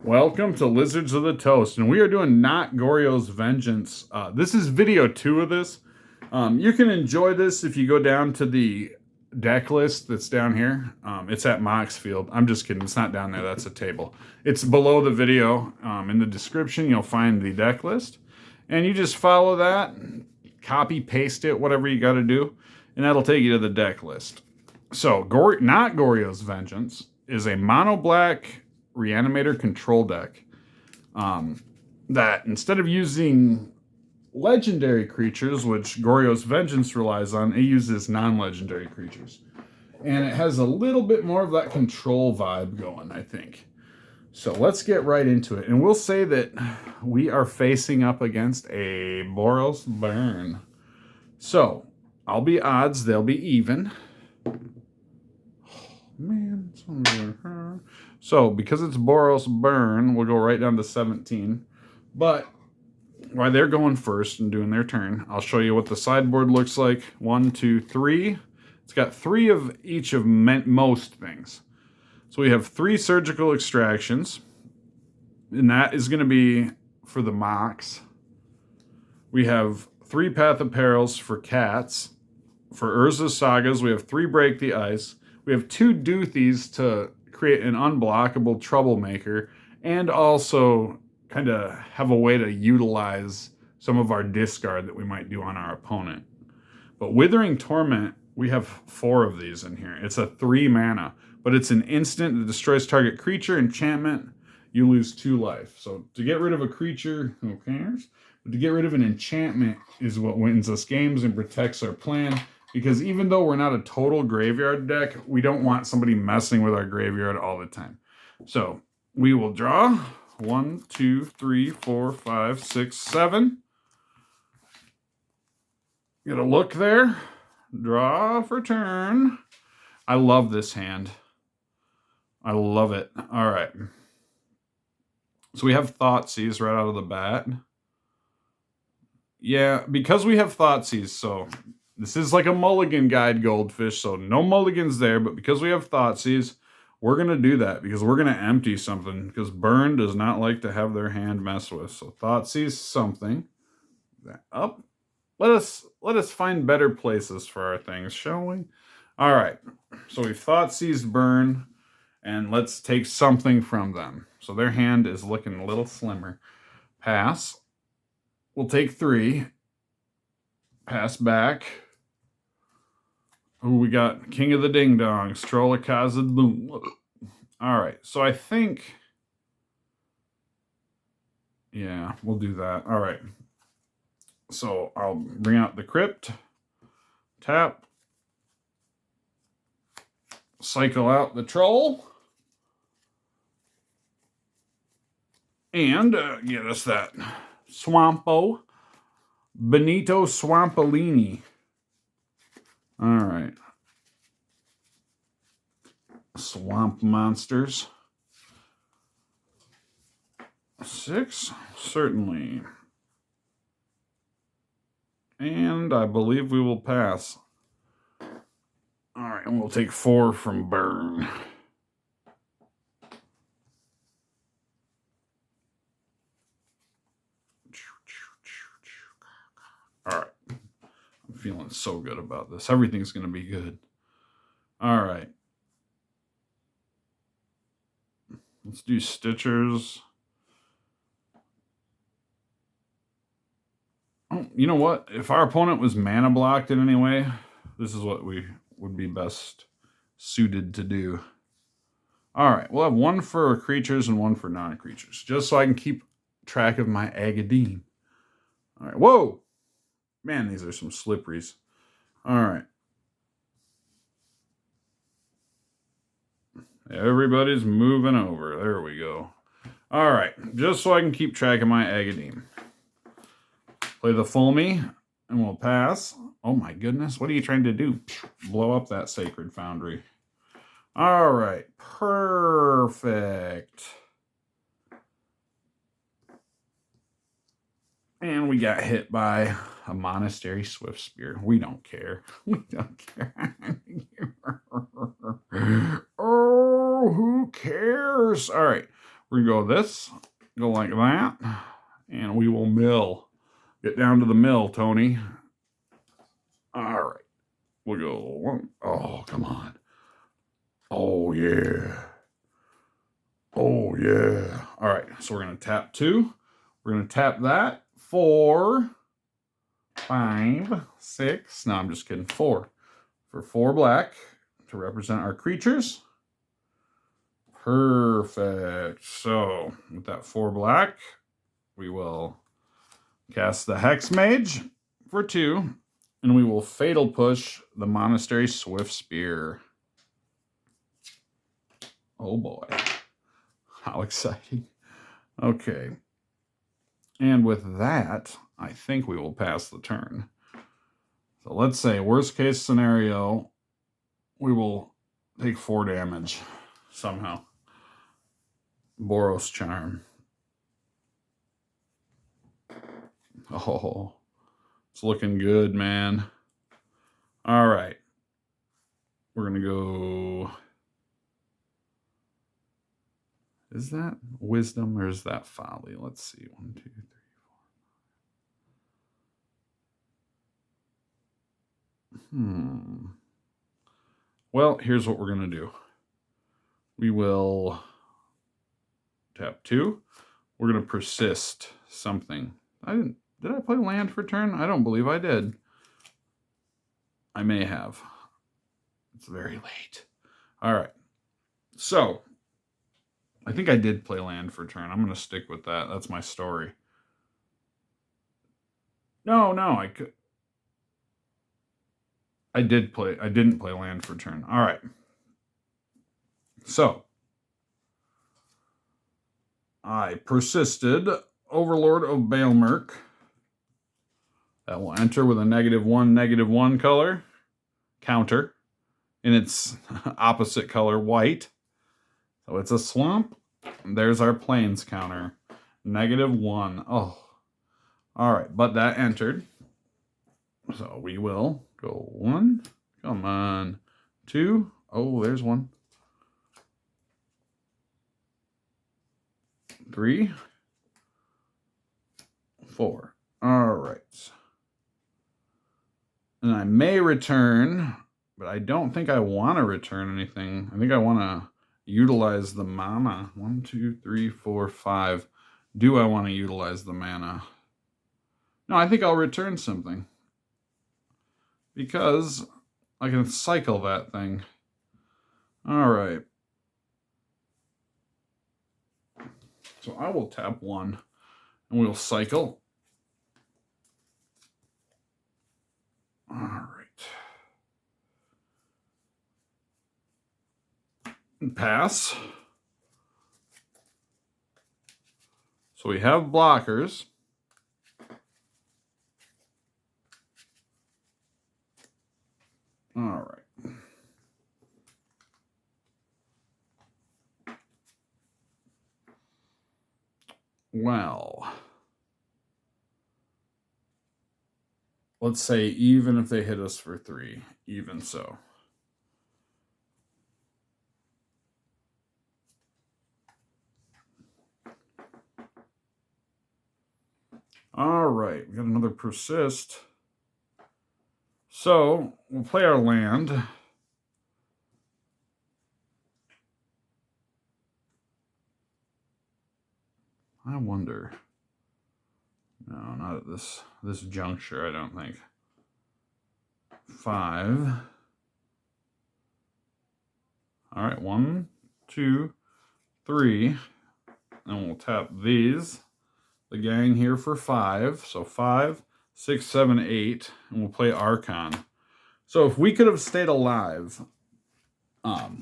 Welcome to Lizards of the Toast, and we are doing not GORYO'S Vengeance. This is video 2 of this. You can enjoy this if you go down to the deck list that's down here. It's at Moxfield. I'm just kidding. It's not down there. That's a table. It's below the video. In the description, you'll find the deck list. And you just follow that, copy, paste it, whatever you got to do, and that'll take you to the deck list. So, not GORYO'S Vengeance is a mono black Reanimator control deck that instead of using legendary creatures, which GORYO'S Vengeance relies on, it uses non-legendary creatures. And it has a little bit more of that control vibe going, I think. So let's get right into it. And we'll say that we are facing up against a Boros Burn. So I'll be odds, they'll be even. Man, so because it's Boros Burn, we'll go right down to 17. But while they're going first and doing their turn, I'll show you what the sideboard looks like. 1, 2, 3. It's got 3 of each of most things. So we have 3 surgical extractions, and that is going to be for the Mox. We have 3 Path of Perils for cats. For Urza's Sagas, we have 3 Break the Ice. We have 2 Doothies to create an unblockable troublemaker, and also kind of have a way to utilize some of our discard that we might do on our opponent. But Withering Torment, we have 4 of these in here. It's a 3 mana, but it's an instant that destroys target creature, enchantment, you lose 2 life. So to get rid of a creature, who cares? But to get rid of an enchantment is what wins us games and protects our plan. Because even though we're not a total graveyard deck, we don't want somebody messing with our graveyard all the time. So we will draw 1, 2, 3, 4, 5, 6, 7. Get a look there. Draw for turn. I love this hand. I love it. All right. So we have Thoughtseize right out of the bat. Yeah, because we have Thoughtseize, so this is like a mulligan guide, Goldfish, so no mulligans there, but because we have Thoughtseize, we're going to do that because we're going to empty something because Burn does not like to have their hand messed with. So Thoughtseize something. That up. Let us find better places for our things, shall we? All right. So we've Thoughtseized Burn, and let's take something from them. So their hand is looking a little slimmer. Pass. We'll take 3. Pass back. Ooh, we got King of the Ding Dongs, Trollakazid Boom. All right, so I think, yeah, we'll do that. All right, so I'll bring out the Crypt, tap, cycle out the Troll, and get us that Swampo, Benito Swampolini. All right. Swamp monsters. 6, certainly. And I believe we will pass. All right, and we'll take 4 from Burn. All right. I'm feeling so good about this. Everything's going to be good. All right. Let's do Stitchers. Oh, you know what? If our opponent was mana blocked in any way, this is what we would be best suited to do. All right. We'll have 1 for creatures and 1 for non-creatures, just so I can keep track of my Agadine. All right. Whoa! Man, these are some slipperies. All right. Everybody's moving over. There we go. All right. Just so I can keep track of my Agadine. Play the Fulmy, and we'll pass. Oh my goodness. What are you trying to do? Blow up that Sacred Foundry. All right. Perfect. And we got hit by a Monastery Swiftspear. We don't care. We don't care. Oh, who cares? All right. We're going to go this, go like that, and we will mill. Get down to the mill, Tony. All right. We'll go one. Oh, come on. Oh, yeah. Oh, yeah. All right. So we're going to tap 2. We're going to tap that. 4, 5, 6. No, I'm just kidding. 4. For 4 black to represent our creatures. Perfect. So with that 4 black, we will cast the Hex Mage for 2, and we will Fatal Push the Monastery Swift Spear. Oh boy. How exciting. Okay. And with that, I think we will pass the turn. So let's say, worst case scenario, we will take 4 damage somehow. Boros Charm. Oh, it's looking good, man. All right. We're going to go... Is that Wisdom or is that Folly? Let's see. 1, 2, 3, 4. Well, here's what we're going to do. We will tap 2. We're going to persist something. Did I play land for turn? I don't believe I did. I may have. It's very late. All right. So, I think I did play land for turn. I'm going to stick with that. That's my story. No, I didn't play land for turn. All right. So, I persisted Overlord of Baelmerk. That will enter with a -1/-1 color counter in its opposite color, white. So it's a swamp. There's our plains counter. -1. Oh. All right, but that entered. So we will go 1. Come on. 2. Oh, there's 1. 3. 4. All right. And I may return, but I don't think I want to return anything. I think I want to utilize the mana. 1, 2, 3, 4, 5. Do I want to utilize the mana? No, I think I'll return something. Because I can cycle that thing. All right. So I will tap 1, and we'll cycle. All right. Pass. So we have blockers. All right. Well, let's say even if they hit us for 3, even so. All right, we got another persist. So we'll play our land. I wonder. No, not at this juncture, I don't think. 5. All right, 1, 2, 3. And we'll tap these. The gang here for 5. So 5, 6, 7, 8. And we'll play Archon. So if we could have stayed alive,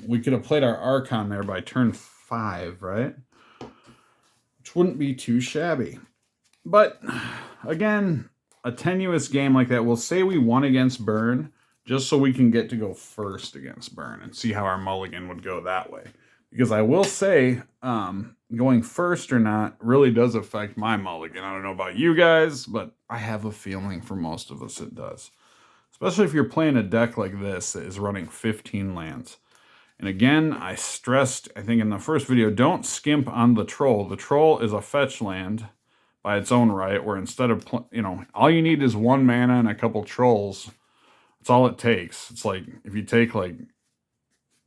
we could have played our Archon there by turn 5, right? Which wouldn't be too shabby. But, again, a tenuous game like that, we'll say we won against Burn, just so we can get to go first against Burn and see how our mulligan would go that way. Because I will say, going first or not really does affect my mulligan. I don't know about you guys, but I have a feeling for most of us it does. Especially if you're playing a deck like this that is running 15 lands. And again, I stressed, I think in the first video, don't skimp on the troll. The troll is a fetch land by its own right, where instead of, all you need is 1 mana and a couple trolls. That's all it takes. It's like, if you take like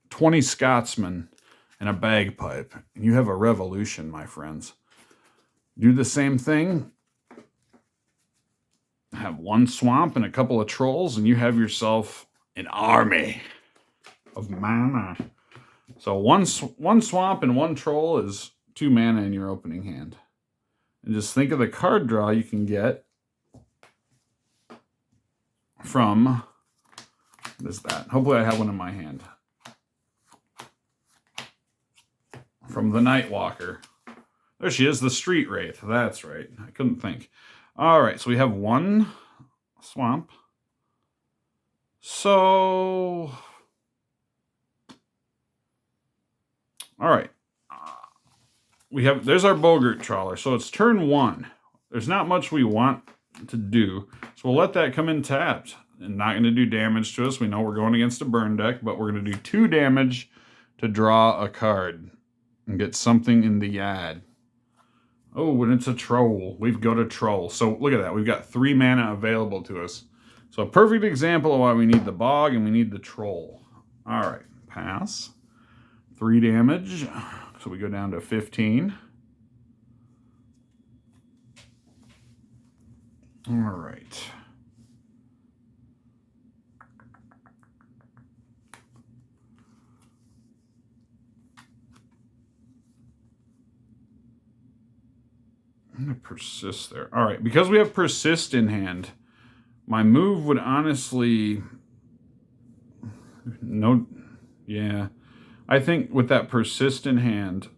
20 Scotsmen and a bagpipe, and you have a revolution, my friends. Do the same thing. Have 1 swamp and a couple of trolls, and you have yourself an army of mana. So one swamp and 1 troll is 2 mana in your opening hand. And just think of the card draw you can get from, what is that? Hopefully I have one in my hand. From the Nightwalker. There she is, the Street Wraith. That's right. I couldn't think. All right, so we have 1 swamp. So, all right. There's our Boggart Trawler. So it's turn 1. There's not much we want to do. So we'll let that come in tapped. And not going to do damage to us. We know we're going against a burn deck, but we're going to do 2 damage to draw a card and get something in the yard. Oh, and it's a troll. We've got a troll. So look at that. We've got 3 mana available to us. So a perfect example of why we need the bog and we need the troll. All right, pass. 3 damage. So we go down to 15. All right. I'm going to persist there. All right, because we have persist in hand, my move would honestly... Yeah. I think with that persist in hand,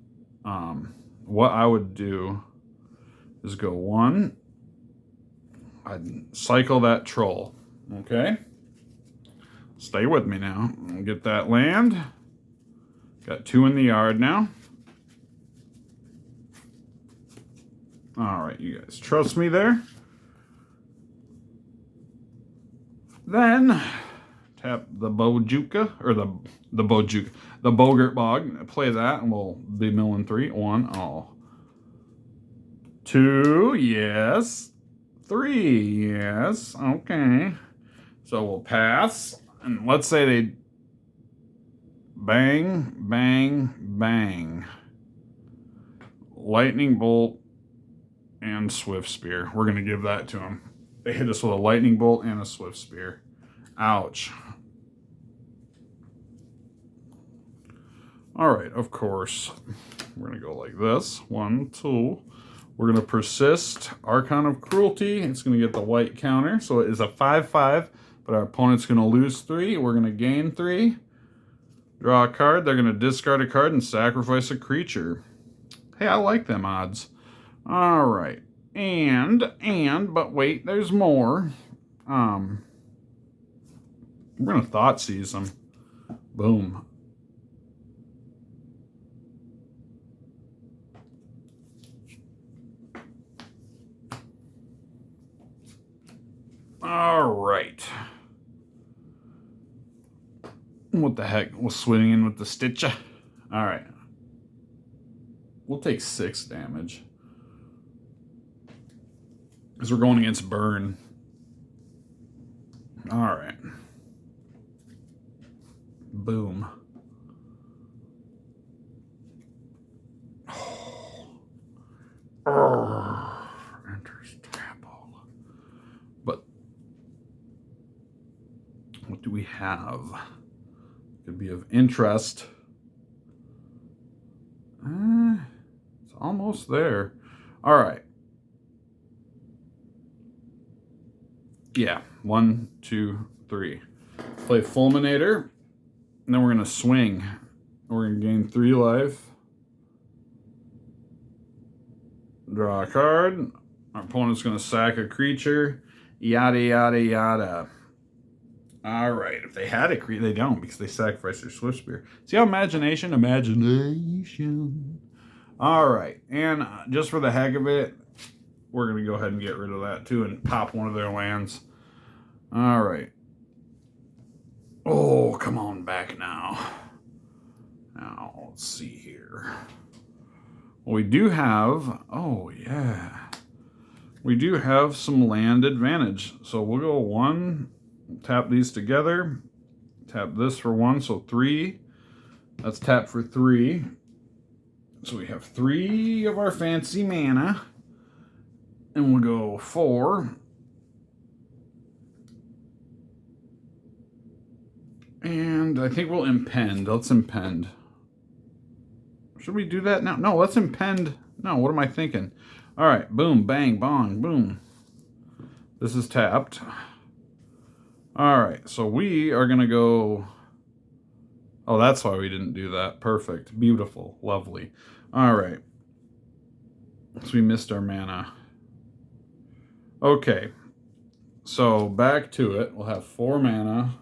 what I would do is go 1. I'd cycle that troll. Okay? Stay with me now. I'll get that land. Got 2 in the yard now. All right, you guys trust me there. Then tap the Bojuka, or the Bojuka, the Boggart Bog. Play that, and we'll be milling 3. 1, oh. 2, yes. 3, yes. Okay. So we'll pass, and let's say they bang, bang, bang. Lightning Bolt and Swift Spear. We're going to give that to them. They hit us with a Lightning Bolt and a Swift Spear. Ouch. All right, of course, we're going to go like this. 1, 2. We're going to persist. Archon of Cruelty. It's going to get the white counter. So it is a 5/5, but our opponent's going to lose 3. We're going to gain 3. Draw a card. They're going to discard a card and sacrifice a creature. Hey, I like them odds. All right. But wait, there's more. We're going to Thoughtseize them. Boom. All right. What the heck? We'll swing in with the Stitcher. All right. We'll take 6 damage. Because we're going against burn. All right. Boom. Enters trample. But what do we have? Could be of interest. It's almost there. All right. Yeah, 1, 2, 3. Play Fulminator, and then we're going to swing. We're going to gain 3 life. Draw a card. Our opponent's going to sack a creature. Yada, yada, yada. All right, if they had a creature, they don't because they sacrificed their Swift Spear. See how imagination? All right, and just for the heck of it, we're going to go ahead and get rid of that too and pop one of their lands. All right. Oh, come on back now. Now, let's see here. Well, we do have, oh yeah, we do have some land advantage. So we'll go 1, tap these together, tap this for 1, so 3. Let's tap for 3. So we have 3 of our fancy mana. And we'll go 4. And I think we'll impend. Let's impend. Should we do that now? No, let's impend. No, what am I thinking? All right, boom, bang, bong, boom. This is tapped. All right, so we are going to go... Oh, that's why we didn't do that. Perfect. Beautiful. Lovely. All right. So we missed our mana. Okay. So back to it. We'll have 4 mana.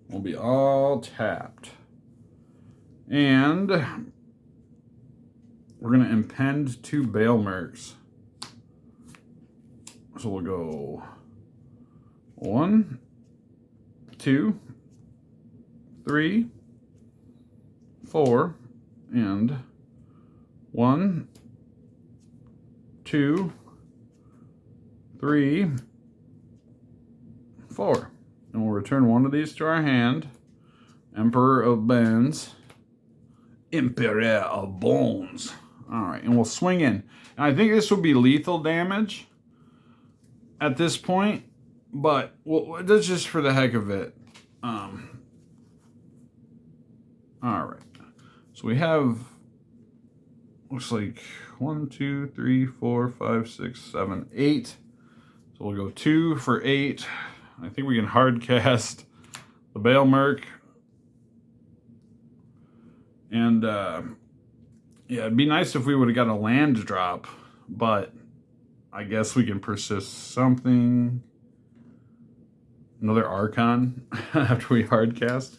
We'll be all tapped. And we're going to impend 2 Balemerks. So we'll go 1, 2, 3, 4, and 1, 2, 3, 4. And we'll return 1 of these to our hand. Emperor of Bones. Emperor of Bones. Alright, and we'll swing in. And I think this will be lethal damage at this point, but that's just for the heck of it. Alright. So we have, looks like 1, 2, 3, 4, 5, 6, 7, 8. So we'll go 2 for 8. I think we can hard cast the Balemerk. And yeah, it'd be nice if we would have got a land drop, but I guess we can persist something. Another Archon after we hard cast.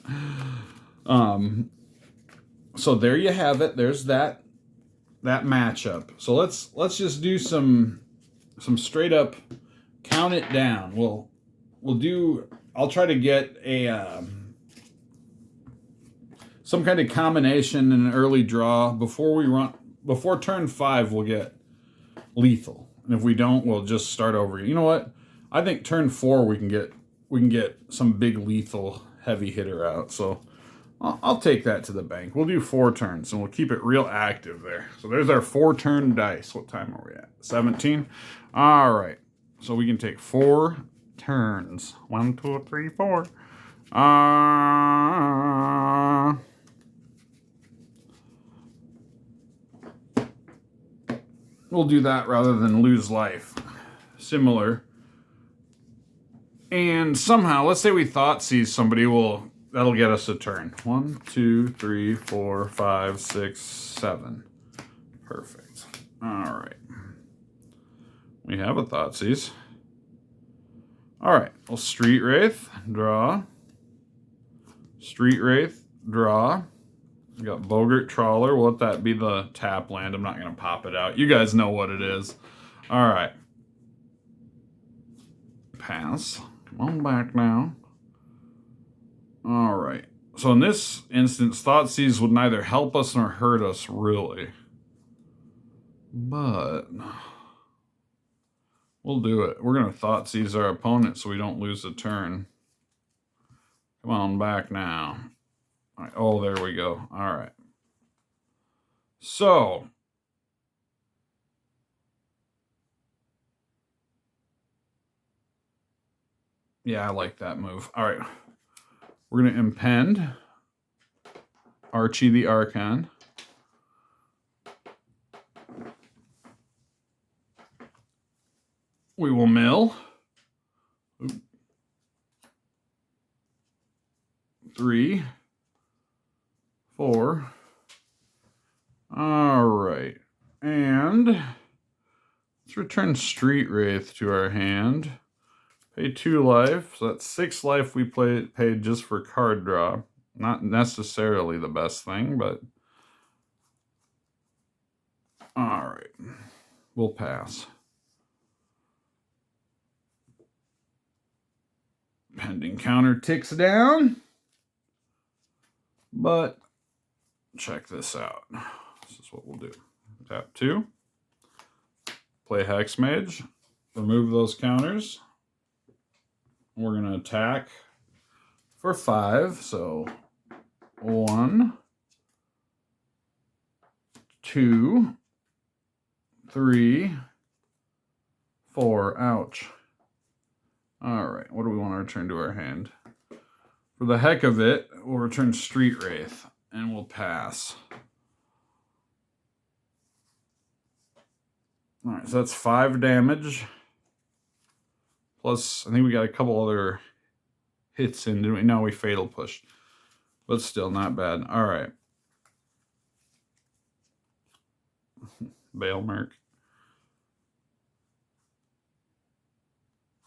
So there you have it. There's that matchup. So let's just do some straight up count it down. I'll try to get a some kind of combination in an early draw before turn 5. We'll get lethal, and if we don't, we'll just start over. You know what? I think turn 4 we can get some big lethal heavy hitter out. So I'll take that to the bank. We'll do 4 turns, and we'll keep it real active there. So there's our 4-turn dice. What time are we at? 17. All right. So we can take 4 turns. 1, 2, 3, 4. We'll do that rather than lose life. Similar. And somehow, let's say we Thoughtseize somebody, that'll get us a turn. 1, 2, 3, 4, 5, 6, 7. Perfect. All right. We have a Thoughtseize. All right. Well, Street Wraith, draw. Street Wraith, draw. We got Boggart Trawler. We'll let that be the tap land. I'm not going to pop it out. You guys know what it is. All right. Pass. Come on back now. All right. So in this instance, Thoughtseize would neither help us nor hurt us, really. But we'll do it. We're going to Thoughtseize our opponent so we don't lose a turn. Come on back now. All right. Oh, there we go. All right. So yeah, I like that move. All right. We're going to impend Archie the Archon. We will mill. 3, 4. All right. And let's return Street Wraith to our hand. Pay 2 life. So that's 6 life we paid just for card draw. Not necessarily the best thing, but all right. We'll pass. Pending counter ticks down. But check this out. This is what we'll do. Tap 2. Play Hex Mage. Remove those counters. We're going to attack for 5. So 1, 2, 3, 4. Ouch. All right. What do we want to return to our hand? For the heck of it, we'll return Street Wraith and we'll pass. All right, so that's 5 damage. Plus, I think we got a couple other hits in, didn't we? No, we Fatal Pushed. But still, not bad. All right. Bale Merc.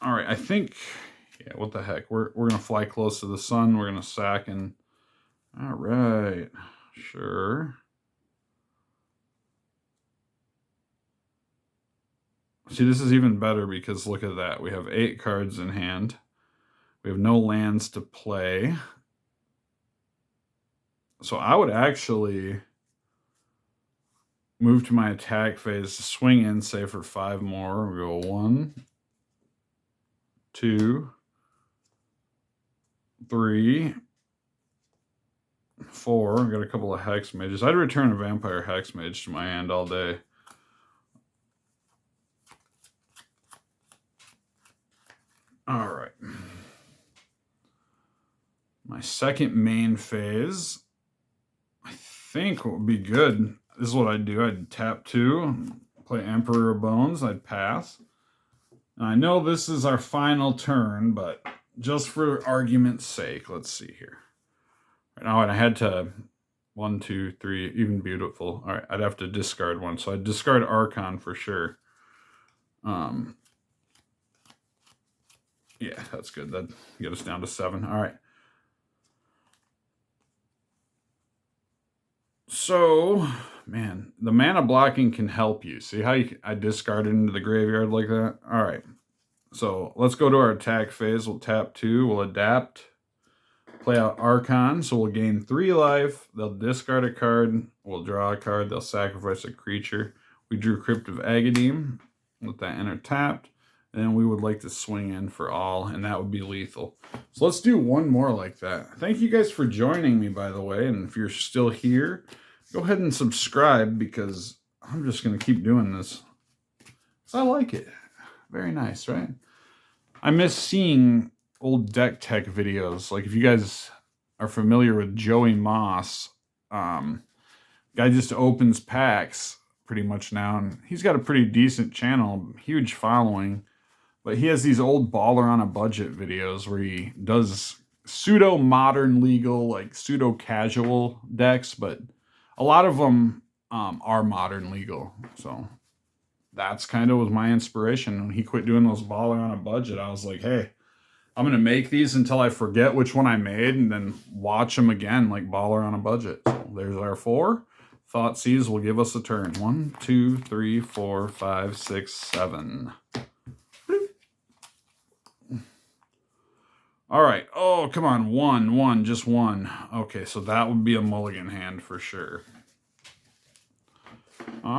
All right, I think, yeah, what the heck? We're going to fly close to the sun. We're going to sack and, all right, sure. See, this is even better because look at that. We have 8 cards in hand. We have no lands to play. So I would actually move to my attack phase, swing in, say for 5 more. We go 1, 2, 3, 4. I've got a couple of Hex Mages. I'd return a Vampire Hex Mage to my hand all day. All right. My second main phase, I think what would be good, this is what I'd do. I'd tap 2, play Emperor of Bones, I'd pass. Now, I know this is our final turn, but just for argument's sake, let's see here. Right now, I had to 1, 2, 3, even beautiful. All right, I'd have to discard 1, so I'd discard Archon for sure. Yeah, that's good. That'd get us down to 7. All right. So, man, the mana blocking can help you. See how I discarded into the graveyard like that? All right. So let's go to our attack phase. We'll tap 2. We'll adapt. Play out Archon. So we'll gain 3 life. They'll discard a card. We'll draw a card. They'll sacrifice a creature. We drew Crypt of Agadim. Let that enter tapped. And we would like to swing in for all, and that would be lethal. So let's do one more like that. Thank you guys for joining me, by the way. And if you're still here, go ahead and subscribe because I'm just going to keep doing this. So I like it. Very nice, right? I miss seeing old deck tech videos. Like if you guys are familiar with Joey Moss, guy just opens packs pretty much now. And he's got a pretty decent channel, huge following. But he has these old baller on a budget videos where he does pseudo modern legal, like pseudo casual decks, but a lot of them are modern legal. So that's kind of was my inspiration. When he quit doing those baller on a budget, I was like, hey, I'm going to make these until I forget which one I made and then watch them again like baller on a budget. So there's our 4. Thoughtseize will give us a turn. 1, 2, 3, 4, 5, 6, 7. All right. Oh, come on. 1, just 1. Okay, so that would be a mulligan hand for sure. All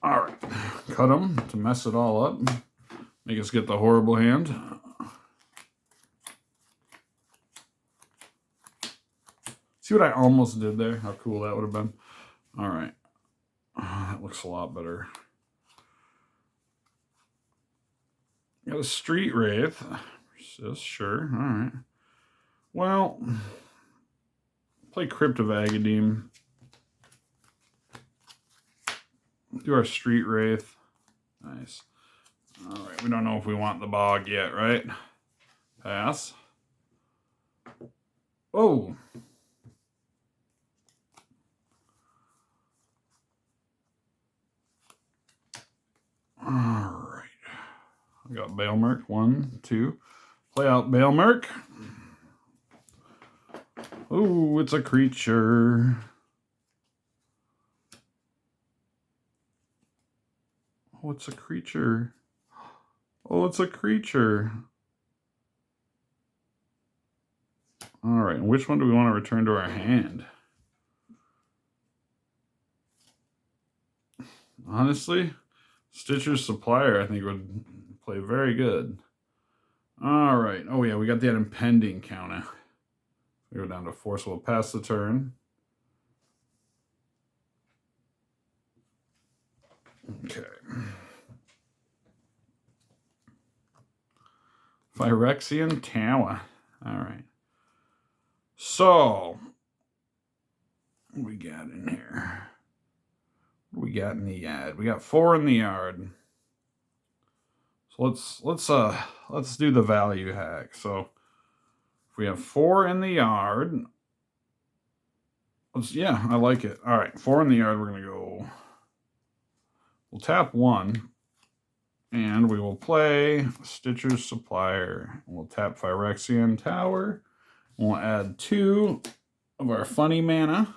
right. Cut them to mess it all up. Make us get the horrible hand. See what I almost did there? How cool that would have been. All right. That looks a lot better. Got a Street Wraith. Sure. All right. Well, play Crypt of Agadim. Do our Street Wraith. Nice. All right. We don't know if we want the bog yet, right? Pass. Oh. All right. I got Bale Merc. 1, 2. Play out Bale Merc. Oh, it's a creature. Oh, it's a creature. Oh, it's a creature. All right, and which one do we want to return to our hand? Honestly, Stitcher's Supplier, I think, would play very good. All right. Oh, yeah, we got that impending counter. We go down to 4, so we'll pass the turn. Okay. Phyrexian Tower. All right. So, what we got in here? What we got in the yard? We got 4 in the yard. So let's do the value hack. So if we have 4 in the yard, yeah, I like it. All right, 4 in the yard. We're gonna go. We'll tap 1, and we will play Stitcher's Supplier. We'll tap Phyrexian Tower. We'll add 2 of our funny mana,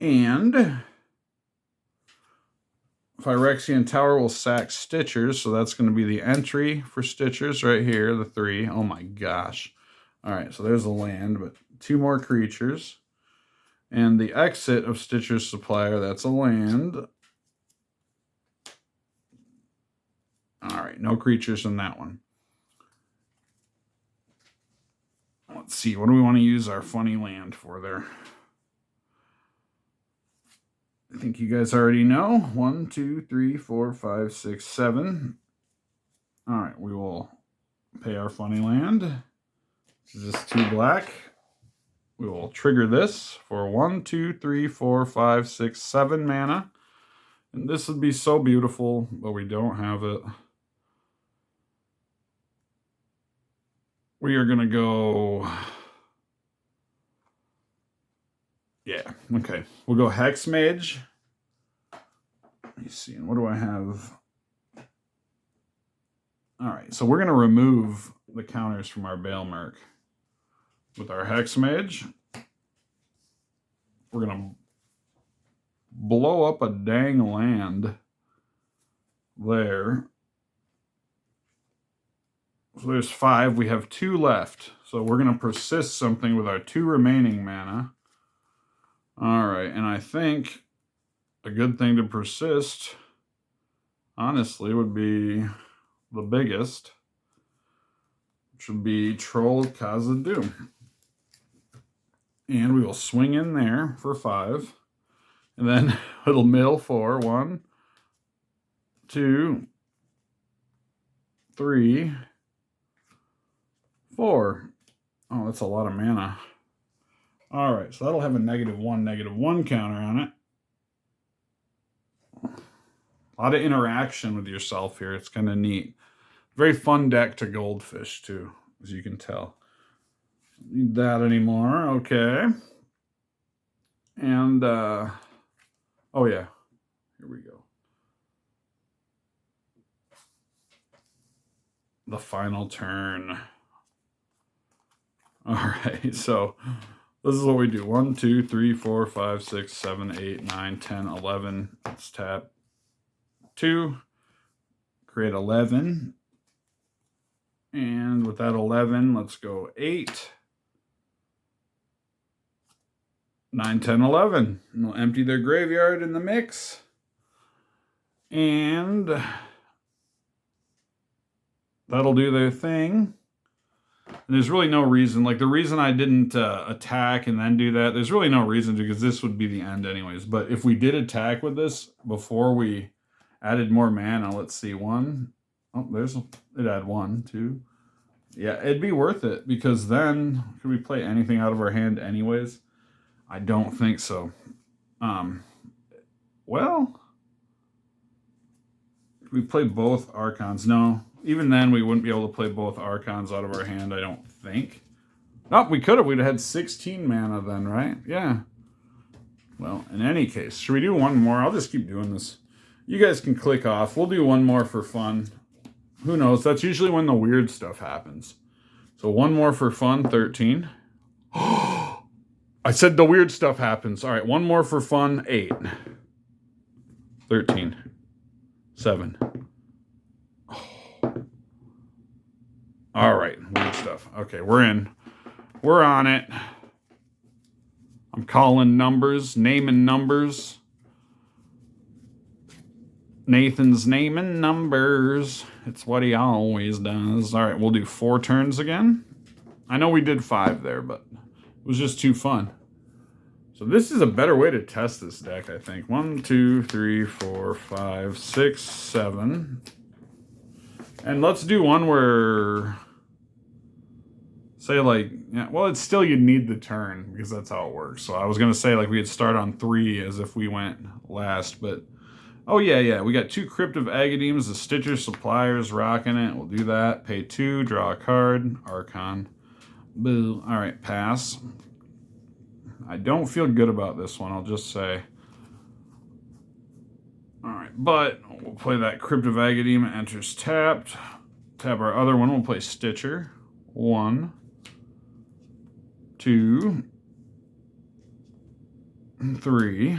and Phyrexian Tower will sack Stitchers, so that's going to be the entry for Stitchers right here, the 3. Oh my gosh. All right, so there's a land, but 2 more creatures. And the exit of Stitcher's Supplier, that's a land. All right, no creatures in that one. Let's see, what do we want to use our funny land for there? I think you guys already know. 1, 2, 3, 4, 5, 6, 7. All right, we will pay our funny land. This is just 2 black. We will trigger this for 1, 2, 3, 4, 5, 6, 7 mana. And this would be so beautiful, but we don't have it. We are going to go... Yeah, okay. We'll go Hex Mage. Let me see, what do I have? All right, so we're going to remove the counters from our Baelmerk. With our Hex Mage, we're going to blow up a dang land there. So there's 5. We have 2 left. So we're going to persist something with our 2 remaining mana. All right, and I think a good thing to persist, honestly, would be the biggest, which would be Troll of Khazad-dûm. And we will swing in there for 5. And then it'll mill for 1, 2, 3, 4. Oh, that's a lot of mana. All right, so that'll have a -1 counter on it. A lot of interaction with yourself here. It's kind of neat. Very fun deck to Goldfish, too, as you can tell. Don't need that anymore. Okay. And, oh, yeah. Here we go. The final turn. All right, so this is what we do. 1, 2, 3, 4, 5, 6, 7, 8, 9, 10, 11. Let's tap 2. Create 11. And with that 11, let's go 8, 9, 10, 11. And we'll empty their graveyard in the mix. And that'll do their thing. And there's really no reason. Like, the reason I didn't attack and then do that, there's really no reason to, because this would be the end anyways. But if we did attack with this before we added more mana, let's see, 1. Oh, it had 1, 2. Yeah, it'd be worth it, because then could we play anything out of our hand anyways? I don't think so. Well, could we play both Archons? No. Even then, we wouldn't be able to play both Archons out of our hand, I don't think. Oh, we could have. We'd have had 16 mana then, right? Yeah. Well, in any case, should we do one more? I'll just keep doing this. You guys can click off. We'll do one more for fun. Who knows? That's usually when the weird stuff happens. So 1 more for fun, 13. I said the weird stuff happens. All right, 1 more for fun, 8. 13. 7. All right, weird stuff. Okay, we're in. We're on it. I'm calling numbers, naming numbers. Nathan's naming numbers. It's what he always does. All right, we'll do 4 turns again. I know we did 5 there, but it was just too fun. So this is a better way to test this deck, I think. 1, 2, 3, 4, 5, 6, 7. And let's do one where, say like, yeah, well, it's still, you'd need the turn because that's how it works. So I was going to say like we'd start on 3 as if we went last, but oh yeah, we got 2 Crypt of Agademes, the Stitcher Suppliers rocking it. We'll do that. Pay 2, draw a card, Archon. Boo. All right, pass. I don't feel good about this one, I'll just say. All right, but we'll play that Crypt of Agademe, enters tapped. Tap our other one, we'll play Stitcher. 1, 2, 3.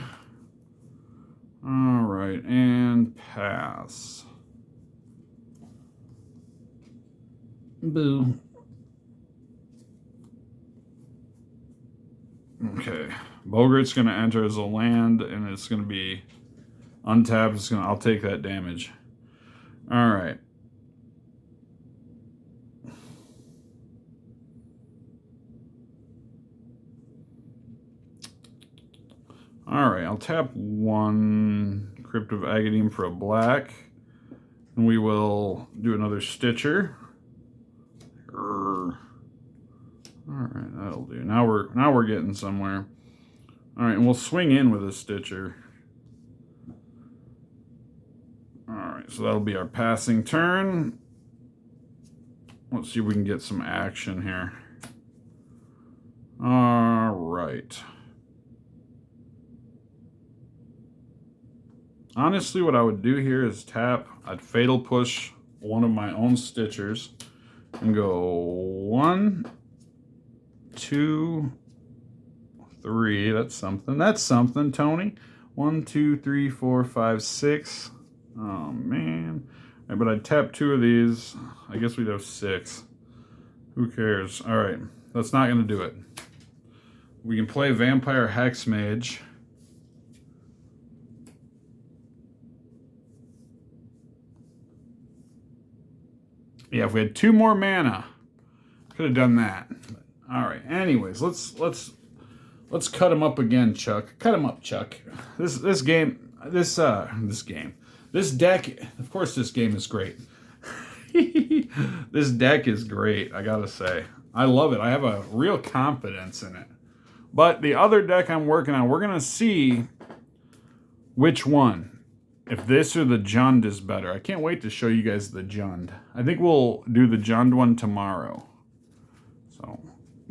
All right, and pass. Boo. Okay, Bogart's going to enter as a land, and it's going to be untapped. It's going to, I'll take that damage. All right. All right, I'll tap 1 Crypt of Agademe for a black, and we will do another Stitcher. All right, that'll do. Now we're getting somewhere. All right, and we'll swing in with a Stitcher. All right, so that'll be our passing turn. Let's see if we can get some action here. All right. Honestly, what I would do here is tap. I'd Fatal Push one of my own Stitchers and go 1, 2, 3. That's something. That's something, Tony. 1, 2, 3, 4, 5, 6. Oh, man. Right, but I'd tap 2 of these. I guess we'd have 6. Who cares? All right. That's not going to do it. We can play Vampire Hexmage. Yeah, if we had 2 more mana, could have done that. All right. Anyways, let's cut him up again, Chuck. Cut him up, Chuck. This deck. Of course, this game is great. This deck is great. I gotta say, I love it. I have a real confidence in it. But the other deck I'm working on, we're gonna see which one. If this or the Jund is better. I can't wait to show you guys the Jund. I think we'll do the Jund one tomorrow. So,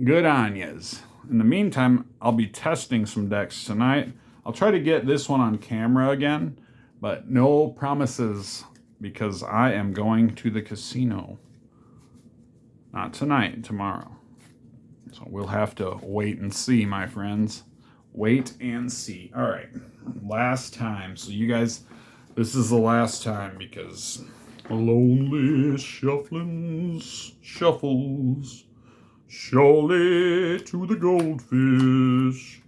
good on yas. In the meantime, I'll be testing some decks tonight. I'll try to get this one on camera again, but no promises because I am going to the casino. Not tonight, tomorrow. So we'll have to wait and see, my friends. Wait and see. All right, last time. So you guys... This is the last time because lonely shufflings shuffles surely to the goldfish.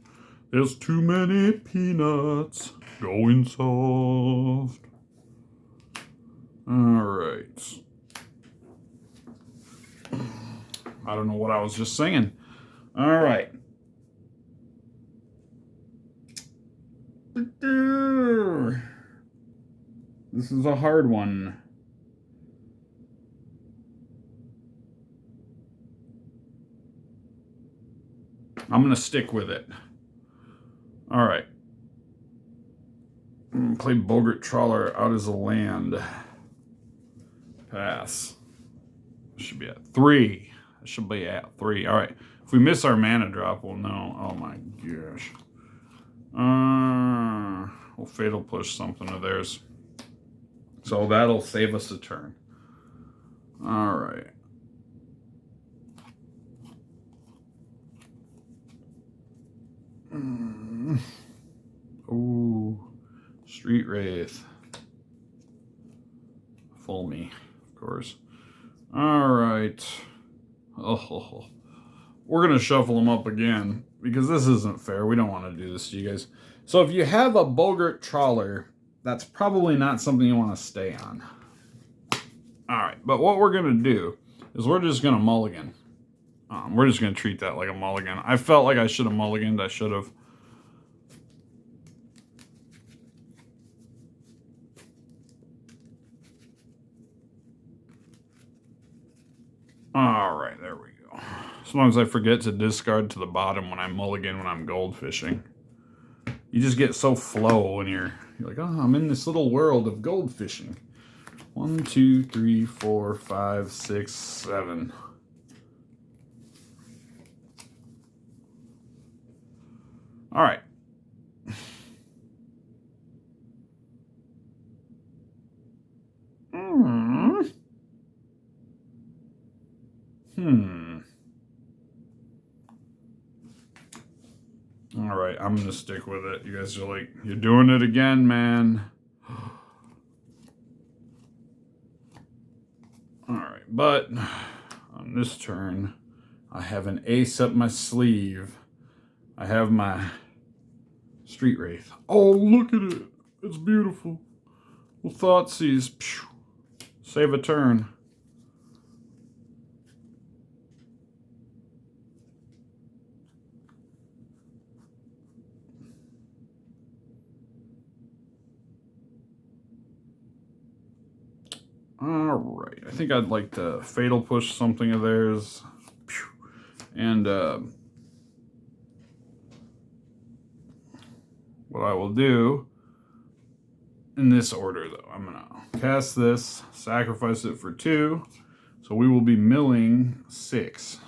There's too many peanuts going soft. All right. I don't know what I was just singing. All right. This is a hard one. I'm going to stick with it. All right. I'm going to play Bogart Trawler out as a land. Pass. Should be at 3. It should be at 3. All right. If we miss our mana drop, we'll know. Oh my gosh. We'll Fatal Push something of theirs. So that'll save us a turn. All right. Ooh, Street Wraith. Full me, of course. All right. Oh, we're going to shuffle them up again because this isn't fair. We don't want to do this to you guys. So if you have a Bogart trawler, that's probably not something you want to stay on. All right, but what we're going to do is we're just going to mulligan. We're just going to treat that like a mulligan. I felt like I should have mulliganed. I should have. All right, there we go. Sometimes I forget to discard to the bottom when I mulligan when I'm gold fishing. You just get so flow when you're like, oh, I'm in this little world of gold fishing. 1, 2, 3, 4, 5, 6, 7. All right. All right, I'm gonna stick with it. You guys are like, you're doing it again, man. All right, but on this turn, I have an ace up my sleeve. I have my Street Wraith. Oh, look at it. It's beautiful. Well, Thoughtseize. Save a turn. All right, I think I'd like to Fatal Push something of theirs. And what I will do, in this order though, I'm gonna cast this, sacrifice it for 2, so we will be milling 6.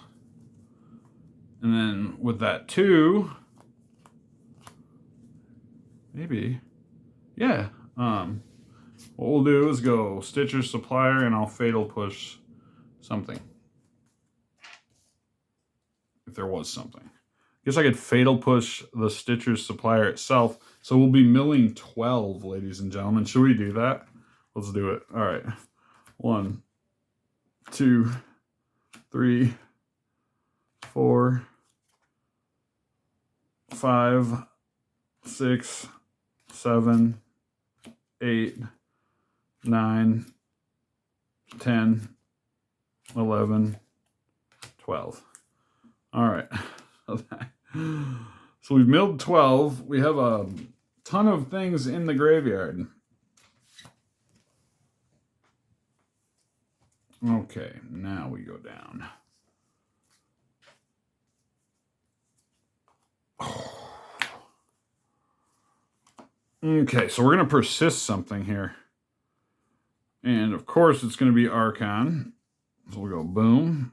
And then with that 2, maybe, yeah, what we'll do is go Stitcher's Supplier and I'll Fatal Push something. If there was something. I guess I could Fatal Push the Stitcher's Supplier itself. So we'll be milling 12, ladies and gentlemen. Should we do that? Let's do it. All right. 1, 2, 3, 4, 5, 6, 7, 8, 9, 10, 11, 12. All right. So we've milled 12. We have a ton of things in the graveyard. Okay, now we go down. Okay, so we're going to persist something here. And of course, it's going to be Archon. So we'll go boom.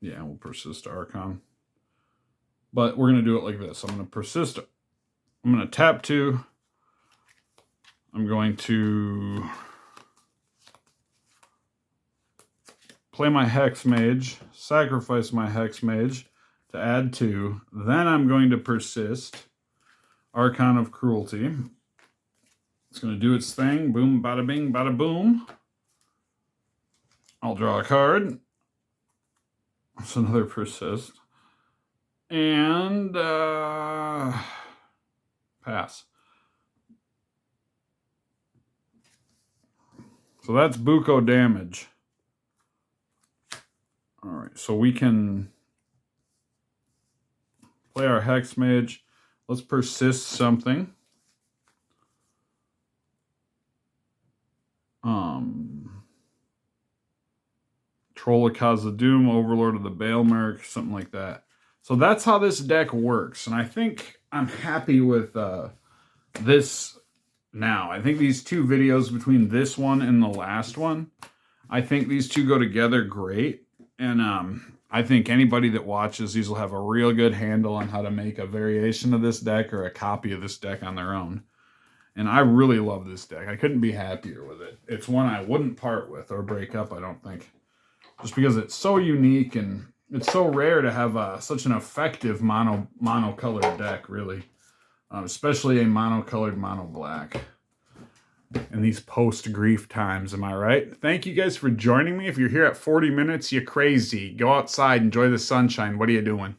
Yeah, we'll persist Archon. But we're going to do it like this. I'm going to persist. I'm going to tap 2. I'm going to play my Hex Mage, sacrifice my Hex Mage to add 2. Then I'm going to persist Archon of Cruelty. It's going to do its thing. Boom, bada bing, bada boom. I'll draw a card. That's another persist. And pass. So that's buco damage. All right, so we can play our Hex Mage. Let's persist something. Troll of Khazad-dûm, Overlord of the Baelmerk, something like that. So that's how this deck works. And I think I'm happy with this now. I think these 2 videos between this one and the last one, I think these 2 go together great. And I think anybody that watches these will have a real good handle on how to make a variation of this deck or a copy of this deck on their own. And I really love this deck. I couldn't be happier with it. It's one I wouldn't part with or break up, I don't think. Just because it's so unique and it's so rare to have such an effective monocolored deck, really. especially a monocolored mono black in these post-grief times. Am I right? Thank you guys for joining me. If you're here at 40 minutes, you're crazy. Go outside, enjoy the sunshine. What are you doing?